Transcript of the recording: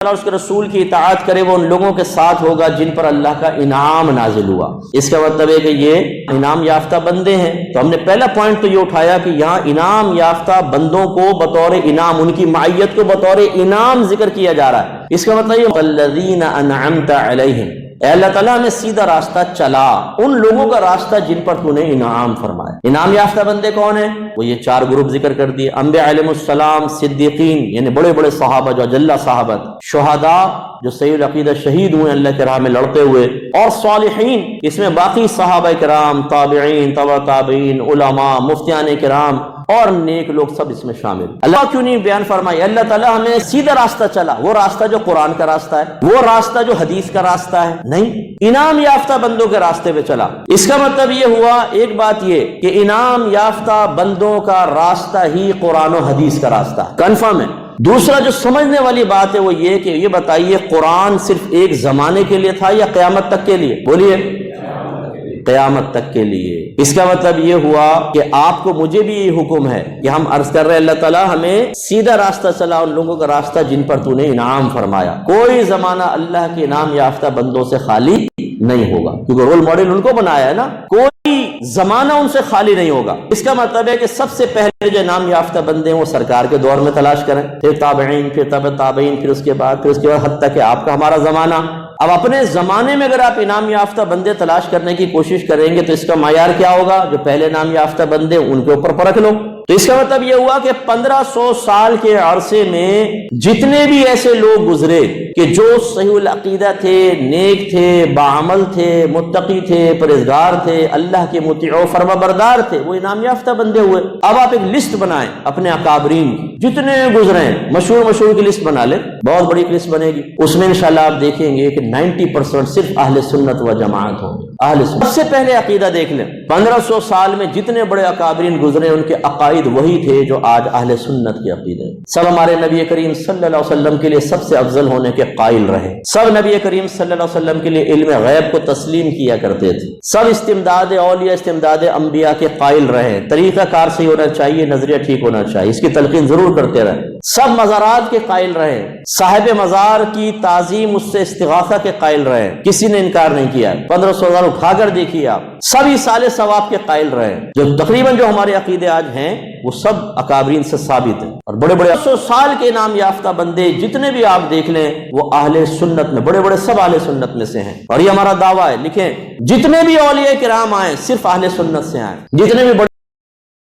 اللہ اس کے رسول کی اطاعت کرے وہ ان لوگوں کے ساتھ ہوگا جن پر اللہ کا انعام نازل ہوا۔ اس کا مطلب ہے کہ یہ انعام یافتہ بندے ہیں۔ تو ہم نے پہلا پوائنٹ تو یہ اٹھایا کہ یہاں انعام یافتہ بندوں کو بطور انعام، ان کی معیت کو بطور انعام ذکر کیا جا رہا ہے۔ اس کا مطلب یہ الذین انعمت علیہم، اے اللہ تعالیٰ ہمیں سیدھا راستہ چلا ان لوگوں کا راستہ جن پر تو نے انعام فرمایا۔ انعام یافتہ بندے کون ہیں؟ وہ یہ 4 گروپ ذکر کر دیے، انبیاء علیہ السلام، صدیقین یعنی بڑے بڑے صحابہ جو اجلہ صحابت، شہداء جو صحیح العقیدہ شہید ہوئے اللہ کے راہ میں لڑتے ہوئے، اور صالحین اس میں باقی صحابہ کرام، تابعین، تبع تابعین، علماء، مفتیان کرام اور نیک لوگ سب اس میں شامل۔ اللہ کیوں نہیں بیان فرمایا؟ اللہ تعالیٰ ہمیں سیدھا راستہ چلا، وہ راستہ جو قرآن کا راستہ ہے، وہ راستہ جو حدیث کا راستہ ہے، نہیں، انعام یافتہ بندوں کے راستے پہ چلا۔ اس کا مطلب یہ ہوا، ایک بات یہ کہ انعام یافتہ بندوں کا راستہ ہی قرآن و حدیث کا راستہ ہے، کنفرم ہے۔ دوسرا جو سمجھنے والی بات ہے وہ یہ کہ یہ بتائیے قرآن صرف ایک زمانے کے لیے تھا یا قیامت تک کے لیے؟ بولیے، قیامت تک کے لیے۔ اس کا مطلب یہ ہوا کہ آپ کو مجھے بھی یہ حکم ہے کہ ہم عرض کر رہے ہیں اللہ تعالیٰ ہمیں سیدھا راستہ چلا ان لوگوں کا راستہ جن پر تو نے انعام فرمایا۔ کوئی زمانہ اللہ کے انعام یافتہ بندوں سے خالی نہیں ہوگا، کیونکہ رول ماڈل ان کو بنایا ہے نا، کوئی زمانہ ان سے خالی نہیں ہوگا۔ اس کا مطلب ہے کہ سب سے پہلے جو انعام یافتہ بندے ہیں وہ سرکار کے دور میں تلاش کریں، پھر تابعین، پھر تبع تابعین، پھر اس کے بعد حتیٰ کہ آپ کا ہمارا زمانہ۔ اب اپنے زمانے میں اگر آپ انعام یافتہ بندے تلاش کرنے کی کوشش کریں گے تو اس کا معیار کیا ہوگا؟ جو پہلے انعام یافتہ بندے ان کے اوپر پرکھ لو۔ تو اس کا مطلب یہ ہوا کہ 1500 سال کے عرصے میں جتنے بھی ایسے لوگ گزرے کہ جو صحیح العقیدہ تھے، نیک تھے، باعمل تھے، متقی تھے، پرہیزگار تھے، اللہ کے مطیع و فرما بردار تھے، وہ انعام یافتہ بندے ہوئے۔ اب آپ ایک لسٹ بنائیں اپنے اکابرین کی، جتنے گزرے ہیں مشہور کی لسٹ بنا لیں، بہت بڑی لسٹ بنے گی، اس میں انشاءاللہ آپ دیکھیں گے کہ 90% صرف اہل سنت و جماعت ہوں۔ اہل سنت سب سے پہلے عقیدہ دیکھ لیں، 1500 سال میں جتنے بڑے اکابرین گزرے ان کے عقائد وہی تھے جو آج اہل سنت کے عقیدے۔ سب ہمارے نبی کریم صلی اللہ علیہ وسلم کے لیے سب سے افضل ہونے کے قائل رہے، سب نبی کریم صلی اللہ علیہ وسلم کے لیے علم غیب کو تسلیم کیا کرتے تھے، سب استمداد اولیاء، استمداد انبیاء کے قائل رہے، طریقہ کار صحیح ہونا چاہیے، نظریہ ٹھیک ہونا چاہیے، اس کی تلقین ضرور کرتے رہے، سب مزارات کے قائل رہے، صاحب مزار کی تعظیم، اس سے استغاثہ کے قائل رہے، کسی نے انکار نہیں کیا۔ 1500 سال اٹھا کر دیکھیے آپ، سبھی سال ثواب کے قائل رہے، جو تقریباً جو ہمارے عقیدے آج ہیں وہ سب اکابرین سے ثابت ہیں۔ اور بڑے بڑے 100 سال کے انعام یافتہ بندے جتنے بھی آپ دیکھ لیں وہ اہل سنت میں، بڑے بڑے سب اہل سنت میں سے ہیں، اور یہ ہمارا دعویٰ ہے، لکھیں جتنے بھی اولیاء کرام آئے صرف اہل سنت سے آئے، جتنے بھی بڑے